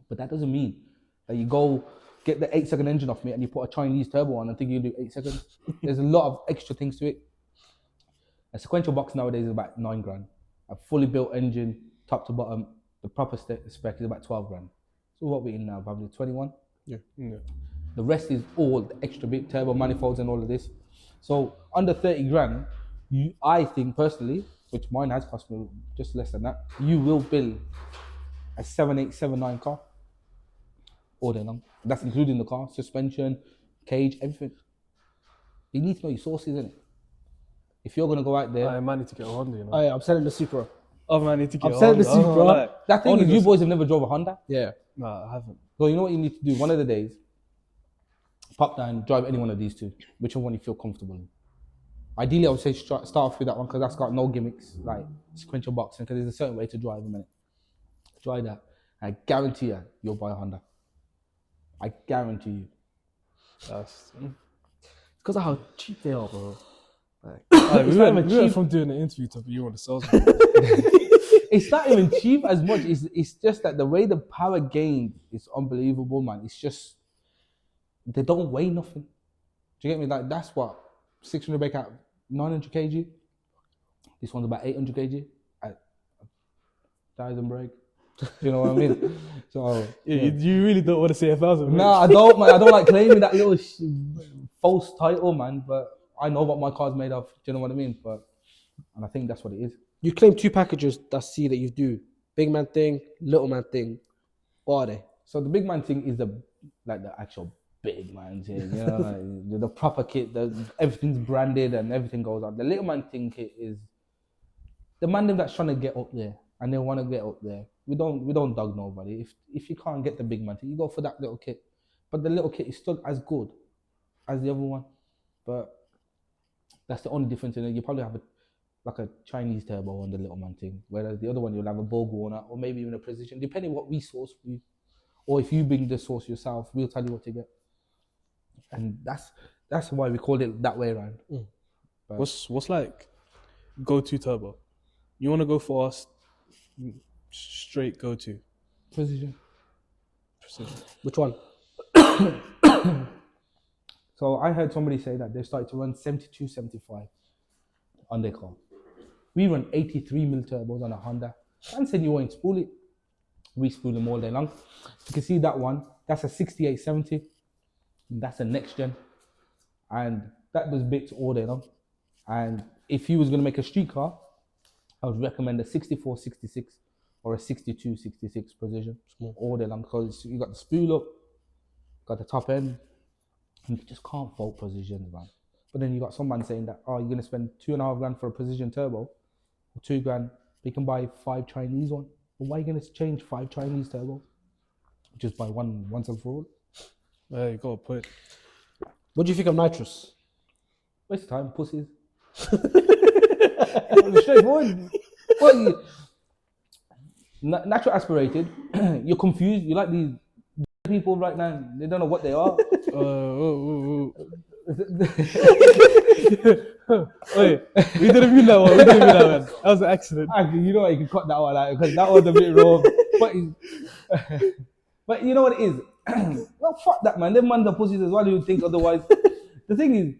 But that doesn't mean that you go get the 8-second engine off me and you put a Chinese turbo on and think you can do 8 seconds. There's a lot of extra things to it. A sequential box nowadays is about £9,000. A fully built engine, top to bottom, the proper spec is about £12,000. So what we're in now, probably 21. Yeah. The rest is all the extra bit, turbo manifolds and all of this. So under £30,000, I think personally, which mine has cost me just less than that, you will build a 7879 car all day long. That's including the car, suspension, cage, everything. You need to know your sources, innit? If you're gonna go out there, I might need to get a Honda, you know. Oh yeah, I'm selling the Supra. Oh man, I need to get I'm a selling Honda. the Supra. that thing is you boys have never drove a Honda. Yeah. Nah, I haven't. So you know what you need to do? One of the days, pop down, drive any one of these two, whichever one you feel comfortable in. Ideally, I would say start off with that one because that's got no gimmicks, like sequential boxing, because there's a certain way to drive a minute. Try that. I guarantee you'll buy a Honda. I guarantee you. That's Because of how cheap they are, bro. we went from doing an interview to you on the sales. It's not even cheap as much. It's just that the way the power gained is unbelievable, man. It's just, they don't weigh nothing. Do you get me? Like, that's what, 600 brake at 900 kg. This one's about 800 kg at 1,000 brake. You know what I mean? So You really don't want to say 1,000. no, I don't, man. I don't like claiming that little false title, man. But I know what my car's made of. Do you know what I mean? And I think that's what it is. You claim 2 packages that see that you do. Big man thing, little man thing. What are they? So the big man thing is the actual big man thing, you know, like the proper kit. Everything's branded and everything goes on. The little man thing kit is the man that's trying to get up there and they want to get up there. We don't dog nobody. If you can't get the big man thing, you go for that little kit. But the little kit is still as good as the other one. But that's the only difference in it. You probably have like a Chinese turbo on the little man thing, whereas the other one you'll have a Borg Warner or maybe even a Precision, depending what we source for you. Or if you bring the source yourself, we'll tell you what to get. And that's why we called it that way around. What's like go-to turbo? You want to go for us straight go-to? Precision. Which one? So I heard somebody say that they started to run 72, 75 on their car. We run 83 mil turbos on a Honda. And said you won't spool it. We spool them all day long. You can see that one. That's a 6870. That's a next gen. And that does bits all day long. And if you was going to make a street car, I would recommend a 64, 66 or a 62, 66 Precision. All day long because you got the spool up, got the top end. You just can't fault Precisions, man. But then you got some man saying that, oh, you're going to spend $2,500 for a Precision turbo, or $2,000, but you can buy 5 Chinese one. Well, why are you going to change 5 Chinese turbos? Just buy one once and for all. There you go, put it. What do you think of nitrous? Waste of time, pussies. Straightforward. What, natural aspirated. You're confused. You like these people right now. They don't know what they are. Wait, we didn't mean that one. That was an accident. You know what? You can cut that one out because that was a bit wrong. But you know what it is? Well, fuck that, man. Them mans are pussies as well. You would think otherwise. The thing is,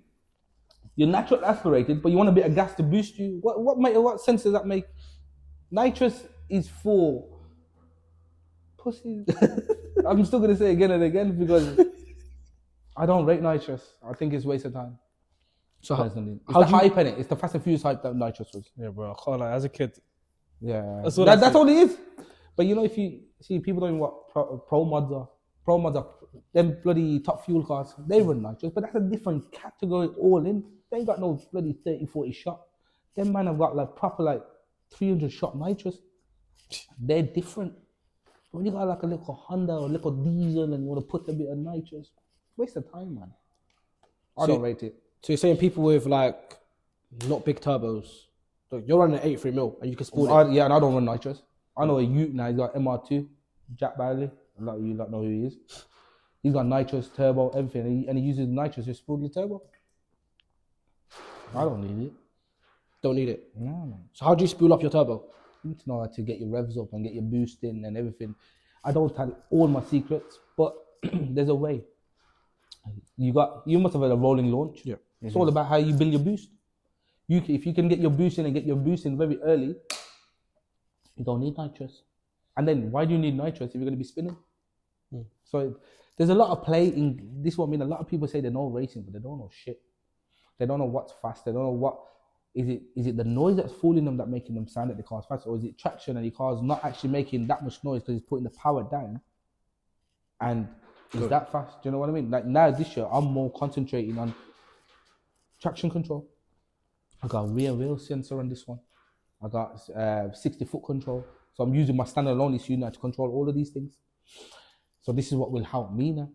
you're natural aspirated, but you want a bit of gas to boost you. What sense does that make? Nitrous is for pussies. I'm still gonna say again and again because I don't rate nitrous. I think it's a waste of time. So personally, it's the hype in it. It's the Fast and Furious hype that nitrous was. Yeah, bro. I can't lie. As a kid, yeah, that's all it is. But you know, if you see people don't know what pro mods are. Pro mods are them bloody top fuel cars. They run nitrous, but that's a different category all in. They ain't got no bloody 30, 40 shot. Them man have got like proper like 300 shot nitrous. They're different. When you got like a little Honda or a little diesel and you want to put a bit of nitrous, waste of time, man. I don't rate it. So you're saying people with like not big turbos. Look, you're running an 83 mil and you can spool it. Yeah, and I don't run nitrous. I know a Ute now. He's got MR2, Jack Bailey. A lot of you don't know who he is. He's got nitrous, turbo, everything, and he uses nitrous to spool the turbo. I don't need it. Don't need it. No, man. So how do you spool up your turbo? You need to know how to get your revs up and get your boost in and everything. I don't tell all my secrets, but there's a way. You must have had a rolling launch. Yeah. It's all about how you build your boost. If you can get your boost in and get your boost in very early, you don't need nitrous. And then why do you need nitrous if you're going to be spinning? So there's a lot of play in this. What I mean, a lot of people say they know racing, but they don't know shit. They don't know what's fast. They don't know what is it the noise that's fooling them that making them sound that the car's fast, or is it traction and the car's not actually making that much noise because it's putting the power down? And is that fast? Do you know what I mean? Like now this year, I'm more concentrating on traction control. I got a rear wheel sensor on this one. I got 60-foot control. So I'm using my standalone ECU now to control all of these things. So this is what will help me now.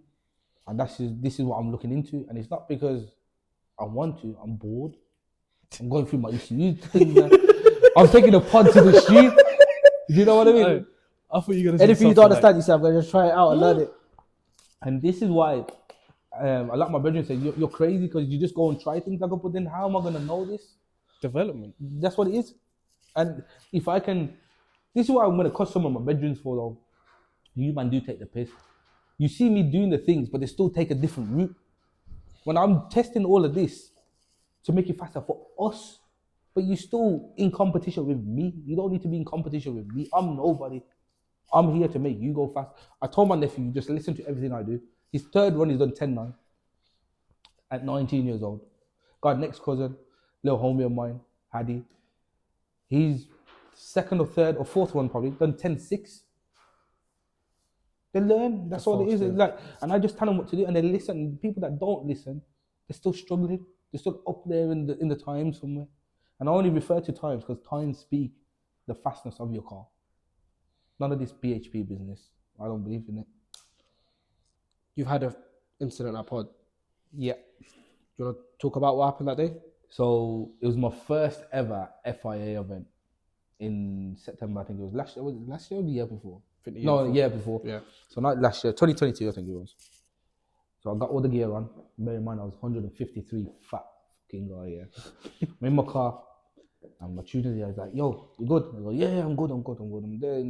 And this is what I'm looking into. And it's not because I want to, I'm bored. I'm going through my ECU thing now. I'm taking a pod to the street. Do you know what I mean? I thought you were going to say Anything you don't understand, you say, I'm going to just try it out and learn it. And this is why a lot of my brethren say, you're crazy because you just go and try things. I go, but then how am I going to know this? Development. That's what it is. And if I can, this is what I'm going to cost some of my brethren for though. You man do take the piss. You see me doing the things, but they still take a different route. When I'm testing all of this to make it faster for us, but you're still in competition with me. You don't need to be in competition with me. I'm nobody. I'm here to make you go fast. I told my nephew, just listen to everything I do. His third run, he's done 10.9 at 19 years old. Got a next cousin, little homie of mine, Hadi. He's second or third or fourth one probably, done 10.6. They learn, that's all it is. It's like, and I just tell them what to do and they listen. People that don't listen, they're still struggling. They're still up there in the times somewhere. And I only refer to times because times speak the fastness of your car. None of this BHP business. I don't believe in it. You've had an incident at pod. Yeah. Do you want to talk about what happened that day? So it was my first ever FIA event in September. I think it was last year. Was it last year or the year before? The year before. Yeah. So not last year, 2022 I think it was. So I got all the gear on. Bear in mind I was 153 fat fucking guy, yeah. I'm in my car. And my tutor there is like, yo, you good? I go, yeah, I'm good. I'm there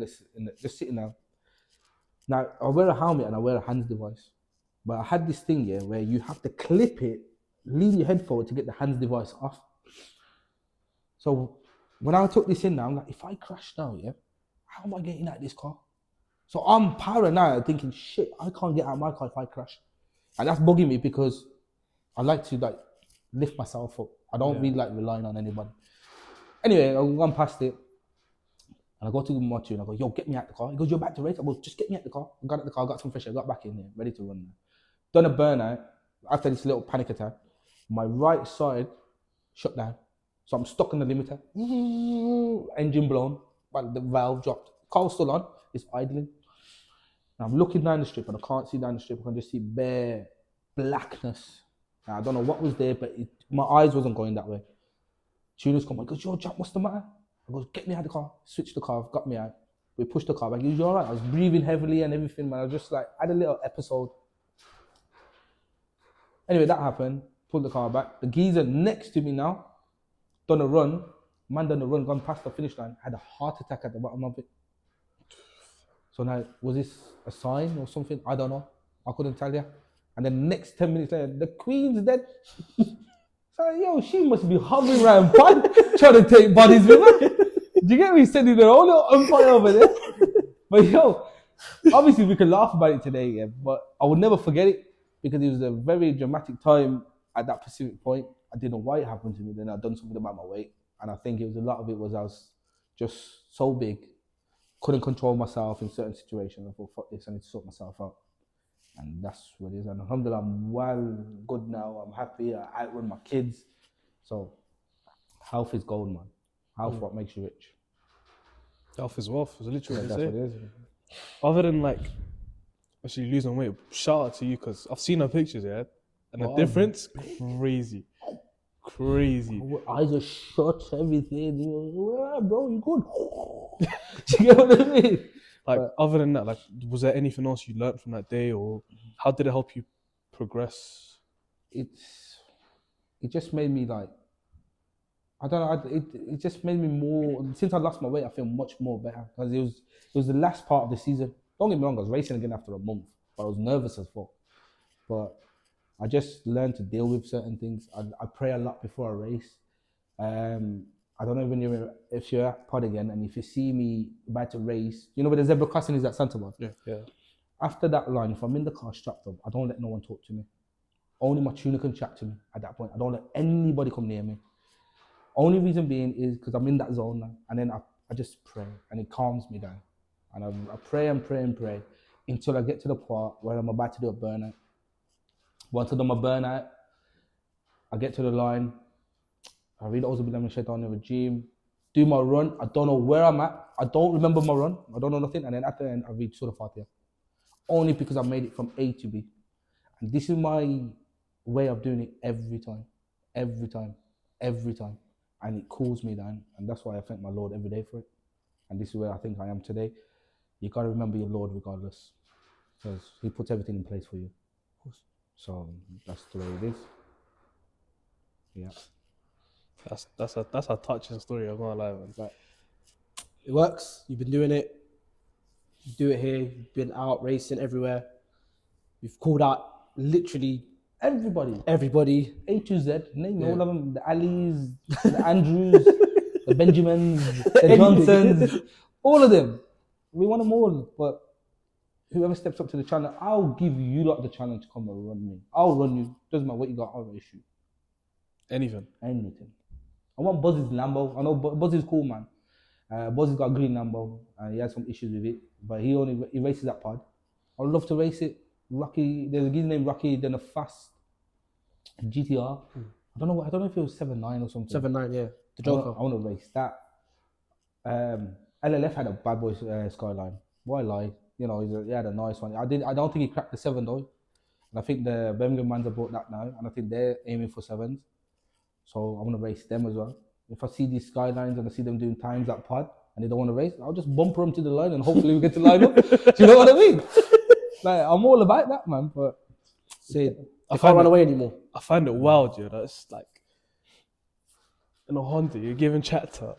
just sitting down. Now, I wear a helmet and I wear a hands device. But I had this thing, yeah, where you have to clip it, lean your head forward to get the hands device off. So when I took this in now, I'm like, if I crash now, yeah, how am I getting out of this car? So I'm paranoid thinking, shit, I can't get out of my car if I crash. And that's bugging me because I like to like lift myself up. I don't really like relying on anybody. Anyway, I've gone past it. And I go to my tune, I go, yo, get me out the car. He goes, you're back to race? I go, just get me out the car. I got out the car, got some fresh air, got back in there, ready to run now. Done a burnout. After this little panic attack, my right side shut down. So I'm stuck in the limiter. Engine blown, but the valve dropped. Car's still on, it's idling. And I'm looking down the strip and I can't see down the strip. I can just see bare blackness. Now, I don't know what was there, but my eyes wasn't going that way. Tuner's come, he goes, yo, Jack, what's the matter? I goes, get me out of the car. Switch the car, got me out. We pushed the car back. He was all right. I was breathing heavily and everything, man. I was just like, had a little episode. Anyway, that happened. Pulled the car back. The geezer next to me now, done a run. Man done a run, gone past the finish line. Had a heart attack at the bottom of it. So now, was this a sign or something? I don't know. I couldn't tell you. And then next 10 minutes later, the Queen's dead. So, yo, she must be hovering around pod, trying to take bodies with her. Do you get me? Sending their own little umpire over there. But yo, obviously we can laugh about it today, yeah, but I will never forget it because it was a very dramatic time at that specific point. I didn't know why it happened to me. Then I'd done something about my weight. And I think it was a lot of it was I was just so big, couldn't control myself in certain situations. I thought, fuck this, I need to sort myself out. And that's what it is. And alhamdulillah, I'm well, good now. I'm happy. I outrun my kids. So health is gold, man. Health what makes you rich. Health is wealth, is literally That's what what they it say. is. Other than like actually losing weight, shout out to you because I've seen her pictures, yeah, and the difference, crazy. Crazy. Our eyes are shut, everything. Yeah, bro, you good? Do you get what I mean? Like, other than that, like, was there anything else you learned from that day, or how did it help you progress? It just made me like, I don't know. It just made me more. Since I lost my weight, I feel much more better because it was the last part of the season. Don't get me wrong, I was racing again after a month, but I was nervous as fuck. But I just learned to deal with certain things. I pray a lot before I race. I don't know if you're at pod again and if you see me about to race, you know where the zebra crossing is at Santa Bar? Yeah. After that line, if I'm in the car strapped up, I don't let no one talk to me. Only my tuner can chat to me at that point. I don't let anybody come near me. Only reason being is because I'm in that zone now. And then I just pray and it calms me down. And I pray and pray and pray until I get to the part where I'm about to do a burnout. Once I do my burnout, I get to the line. I read Auzu Billahi Minash Shaitanir Rajeem, do my run. I don't know where I'm at. I don't remember my run. I don't know nothing. And then at the end, I read Surah Fatiha. Only because I made it from A to B. And this is my way of doing it every time. And it cools me down. And that's why I thank my Lord every day for it. And this is where I think I am today. You got to remember your Lord regardless. Because he puts everything in place for you. Of course. So that's the way it is. Yeah. That's a touching story. I'm not lying, man. Right. It works. You've been doing it. You do it here. You've been out racing everywhere. You've called out literally Everybody. everybody. A to Z. Name all of them. The Alis, the Andrews, the Benjamins, the Johnsons. All of them. We want them all. But whoever steps up to the challenge, I'll give you lot the challenge to come and run me. I'll run you. Doesn't matter what you got, I'll race you. Anything. I want Buzz's Lambo. I know Buzz is cool, man. Buzz has got a green Lambo and he has some issues with it, but he races that pod. I'd love to race it. Rocky, there's a guy named Rocky, then a fast GTR. I don't know if it was 7.9 or something. 7.9, yeah. The Joker. I want to race that. LLF had a bad boy Skyline. Why lie? You know, he had a nice one. I don't think he cracked the 7 though. And I think the Birmingham Mans have bought that now, and I think they're aiming for 7s. So I want to race them as well. If I see these Skylines and I see them doing times at pod and they don't want to race, I'll just bumper them to the line and hopefully we get to line up. Do you know what I mean? Like, I'm all about that, man. But I can't run away anymore. I find it wild, yeah. That's like in a Honda, you're giving Chatter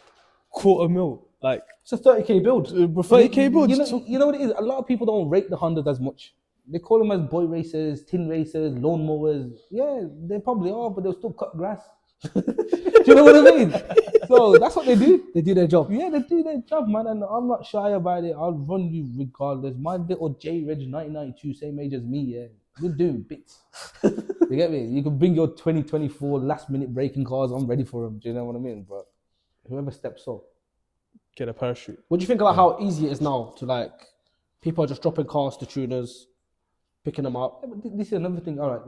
$250,000. Like, it's a 30k build. 30k build. You know what it is? A lot of people don't rate the Hondas as much. They call them as boy racers, tin racers, lawn mowers. Yeah, they probably are, but they'll still cut grass. Do you know what I mean? So that's what they do. They do their job. Yeah, they do their job, man. And I'm not shy about it. I'll run you regardless. My little J Reg 1992, same age as me, yeah. We're doing bits. You get me? You can bring your 2024 last minute braking cars. I'm ready for them. Do you know what I mean? But whoever steps up, get a parachute. What do you think about how easy it is now to, like, people are just dropping cars to tuners, picking them up? Yeah, but this is another thing. All right,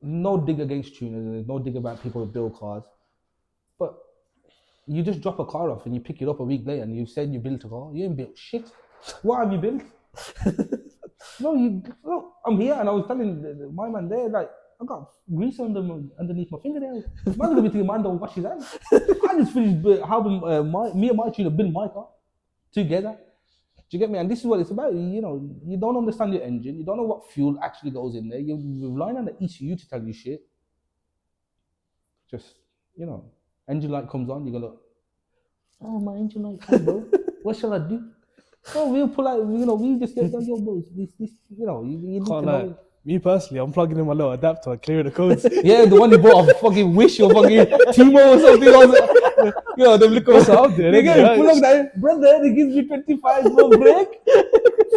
no dig against tuners. There's no dig about people who build cars. But you just drop a car off and you pick it up a week later and you said you built a car. You ain't built shit. What have you built? No, I'm here and I was telling my man there, like, I got grease underneath my fingernails. Man's gonna be thinking, man, don't wash his hands. I just finished helping me and my tuner build my car together. Do you get me? And this is what it's about. You know, you don't understand your engine. You don't know what fuel actually goes in there. You're relying on the ECU to tell you shit. Just, you know, engine light comes on, you go, look, oh, my engine light come, bro. What shall I do? Oh, we'll pull out, you know, we just get, yo, bro, this, you know, you need Can't to lie. know. Me personally, I'm plugging in my little adapter and clearing the codes. Yeah, the one you bought off fucking Wish or fucking Timo or something. You know, them liquor out there. They get pull up that, brother, they give me 25 no break.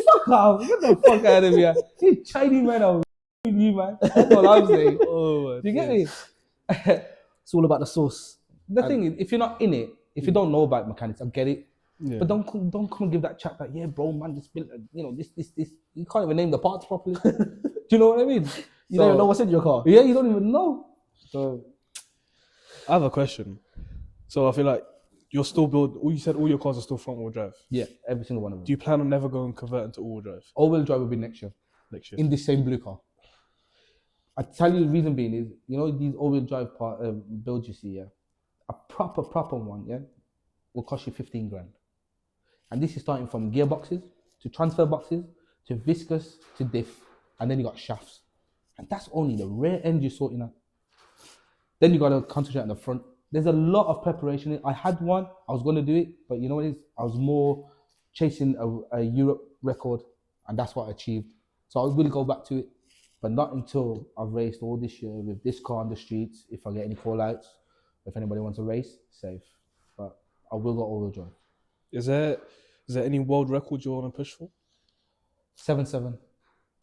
Fuck off. Get the fuck out of here. You Chinese man, I'm you, man. That's all I'm saying. Oh, Do you get me? It's all about the sauce. The thing is, if you're not in it, if you don't know about mechanics, I get it. Yeah. But don't come and give that chat that, yeah, bro, man, just built, you know, this. You can't even name the parts properly. Do you know what I mean? You don't even know what's in your car. Yeah, you don't even know. So I have a question. So I feel like you're still you said all your cars are still front wheel drive. yeah, every single one of them. Do you plan on never going converting to all wheel drive All-wheel drive will be next year next year? in this same blue car. I tell you the reason being is, you know, these all-wheel drive builds you see, yeah, a proper one, yeah, will cost you 15 grand. And this is starting from gearboxes to transfer boxes to viscous to diff, and then you got shafts. And that's only the rear end you're sorting out. Then you got to concentrate on the front. There's a lot of preparation. I had one, I was going to do it, but you know what it is? I was more chasing a Europe record, and that's what I achieved. So I will go back to it, but not until I've raced all this year with this car on the streets. If I get any callouts, if anybody wants to race, safe. But I will go all-wheel drive. Is there any world record you want to push for? 7.7.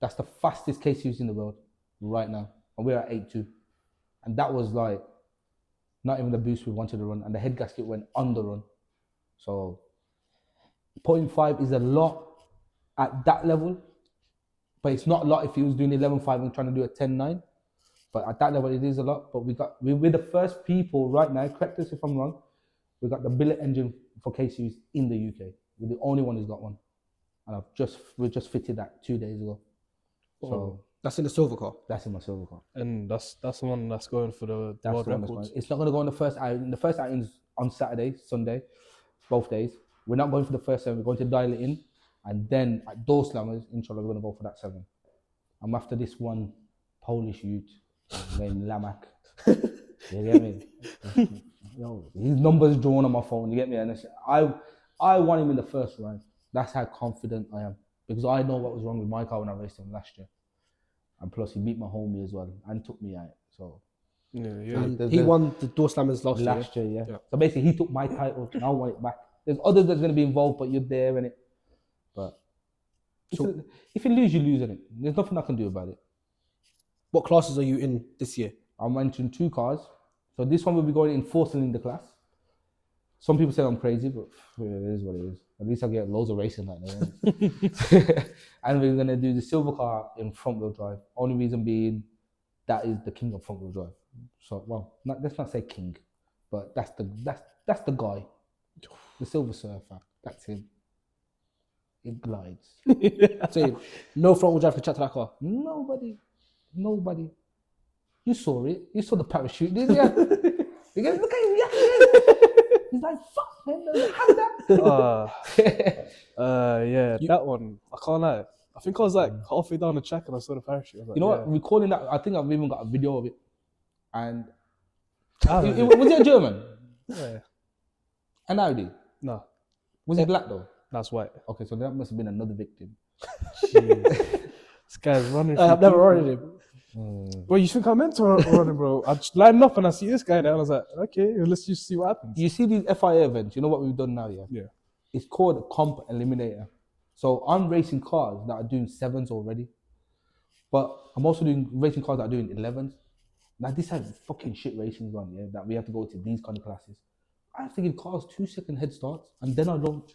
That's the fastest case used in the world right now, and we're at 8.2. And that was like not even the boost we wanted to run, and the head gasket went on the run. So 0.5 is a lot at that level, but it's not a lot if he was doing 11.5 and trying to do a 10.9. But at that level, it is a lot. But we're the first people right now, correct us if I'm wrong, we got the billet engine for case use in the UK. We're the only one who's got one. And we just fitted that 2 days ago. So that's in the silver car. that's in my silver car. And that's the one that's going for the world records. It's not going to go on the first outing. The first outing is on Saturday, Sunday, both days. We're not going for the first 7. We're going to dial it in. And then at Door Slammers, inshallah, we're going to go for that 7. I'm after this one Polish youth named Lamak. You get me? Yo, his number's drawn on my phone. You get me? And I want him in the first round. That's how confident I am. Because I know what was wrong with my car when I raced him last year. And plus, he beat my homie as well and took me out. So And he won the Door Slammers last year. Yeah. So basically, he took my title and I want it back. There's others that's going to be involved, but you're there, innit? But if you lose, you lose, innit? There's nothing I can do about it. What classes are you in this year? I'm entering 2 cars. So this one will be going in 4-cylinder class. Some people say I'm crazy, but it is what it is. At least I get loads of racing like that. And we're going to do the silver car in front-wheel drive. Only reason being, that is the king of front-wheel drive. So, well, let's not say king, but that's the guy. The Silver Surfer. That's him. It glides. So, no front wheel drive can chat to that car. Nobody. You saw it. You saw the parachute, didn't you? You guys look at him. Yeah. He's like, fuck, man. How that? That one. I can't lie. I think I was like halfway down the track and I saw the parachute. I was like, You know what? Recalling that, I think I've even got a video of it. And was it a German? Yeah. An Audi? No, Was it black though? that's white. Okay, so that must have been another victim. This guy's running. I've never run him. Bro, you think I meant to run him, bro? I just lined up and I see this guy there and I was like, okay, let's just see what happens. You see these FIA events, you know what we've done now, yeah? Yeah. It's called a comp eliminator. So I'm racing cars that are doing 7s already. But I'm also doing racing cars that are doing 11s. Now this has fucking shit racing on, yeah, that we have to go to these kind of classes. I have to give cars 2-second head starts and then I launch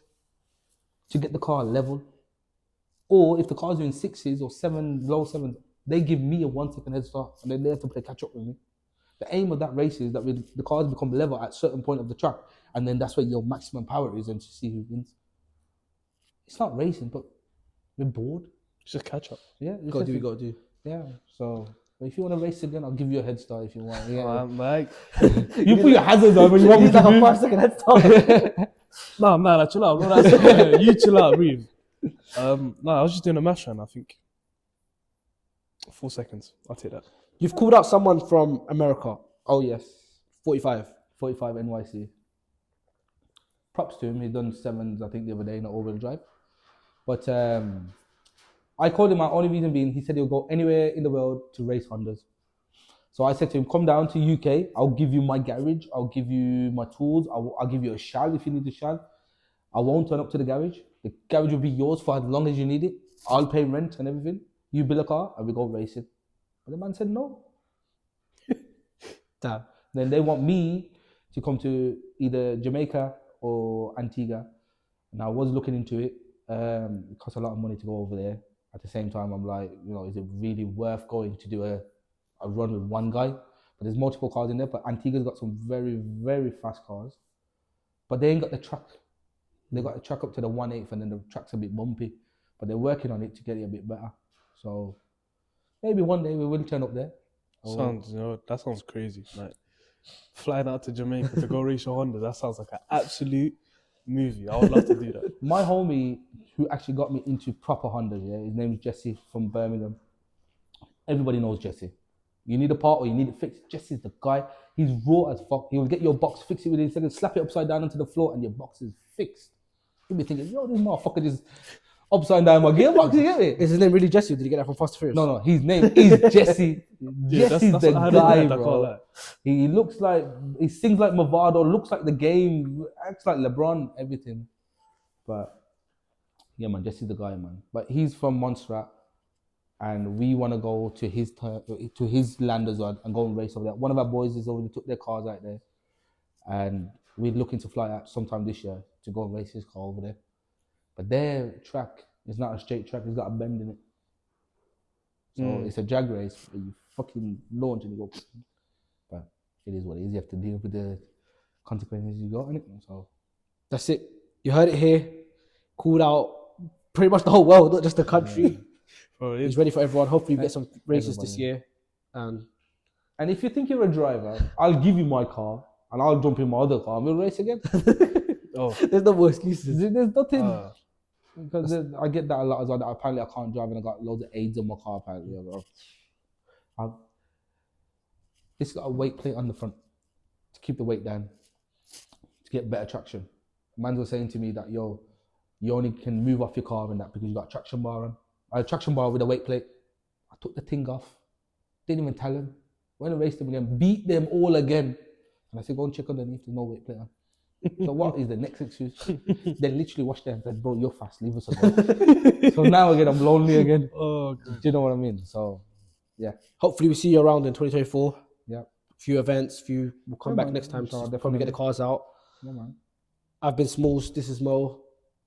to get the car level. Or if the car's doing 6s or 7, low 7s, they give me a 1-second head start and then they have to play catch up with me. The aim of that race is that the cars become level at a certain point of the track, and then that's where your maximum power is and to see who wins. It's not racing, but we're bored. It's just catch up. Yeah, Got to do. Yeah, so but if you want to race again, I'll give you a head start if you want. Yeah, I'm like, you put your hazards on when you want me to like a move. 5-second head start. nah, chill out. Bro, that's, you chill out, breathe. I was just doing a mash run, I think. 4 seconds. I'll take that. You've called out someone from America. Oh yes, 45. 45 NYC. Props to him. He done 7s, I think, the other day in an all-wheel drive. But I called him out, only reason being he said he'll go anywhere in the world to race Hondas. So I said to him, come down to UK. I'll give you my garage. I'll give you my tools. I'll give you a shell if you need a shell. I won't turn up to the garage. The garage will be yours for as long as you need it. I'll pay rent and everything. You build a car and we go racing. But the man said no. Damn. Then they want me to come to either Jamaica or Antigua. And I was looking into it. It costs a lot of money to go over there. At the same time, I'm like, is it really worth going to do a run with one guy? But there's multiple cars in there. But Antigua's got some very, very fast cars. But they ain't got the track. They got the track up to the 1/8 and then the track's a bit bumpy. But they're working on it to get it a bit better. So maybe one day we will turn up there. Sounds, that sounds crazy. Like flying out to Jamaica to go race your Honda. That sounds like an absolute movie. I would love to do that. My homie who actually got me into proper Hondas, yeah, his name is Jesse from Birmingham. Everybody knows Jesse. You need a part or you need it fixed. Jesse's the guy. He's raw as fuck. He will get your box, fix it within a second, slap it upside down onto the floor, and your box is fixed. You'll be thinking, yo, this motherfucker just upside down my gearbox. You get it? Is his name really Jesse? Or did he get that from Fast and Furious? No, his name is Jesse. Jesse's the guy, bro. He looks like, he sings like Movado, looks like the game, acts like LeBron, everything. But yeah, man, Jesse's the guy, man. But he's from Montserrat, and we want to go to his land as well and go and race over there. One of our boys has already took their cars out there, and we're looking to fly out sometime this year to go and race his car over there. But their track is not a straight track, it's got a bend in it. So it's a drag race where you fucking launch and you go. But it is what it is. You have to deal with the consequences you got in it. So that's it. You heard it here. Called out pretty much the whole world, not just the country. Bro, he's ready for everyone. Hopefully we get some races this year. And if you think you're a driver, I'll give you my car and I'll jump in my other car and we'll race again. There's no more excuses. There's nothing. Because I get that a lot as well. That apparently I can't drive and I got loads of aids on my car. Apparently, it's got a weight plate on the front to keep the weight down, to get better traction. Man was saying to me that you only can move off your car and that because you got a traction bar on. I had a traction bar with a weight plate. I took the thing off. Didn't even tell him. Went and raced them again. Beat them all again. And I said, go and check underneath. There's no weight plate on. So what is the next excuse? They literally washed their hands and said, bro, you're fast, leave us alone. So now again, I'm lonely again. Oh, do you know what I mean? So, yeah. Hopefully we see you around in 2024. Yeah. Few events, we'll come back next time. So they'll probably get the cars out. Yeah, man. I've been Smalls, this is Mo.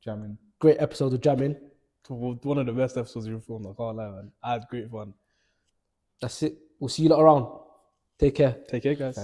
Jammin. Great episode of Jammin. One of the best episodes you've filmed, I can't lie, man. I had great fun. That's it. We'll see you lot around. Take care. Take care, guys.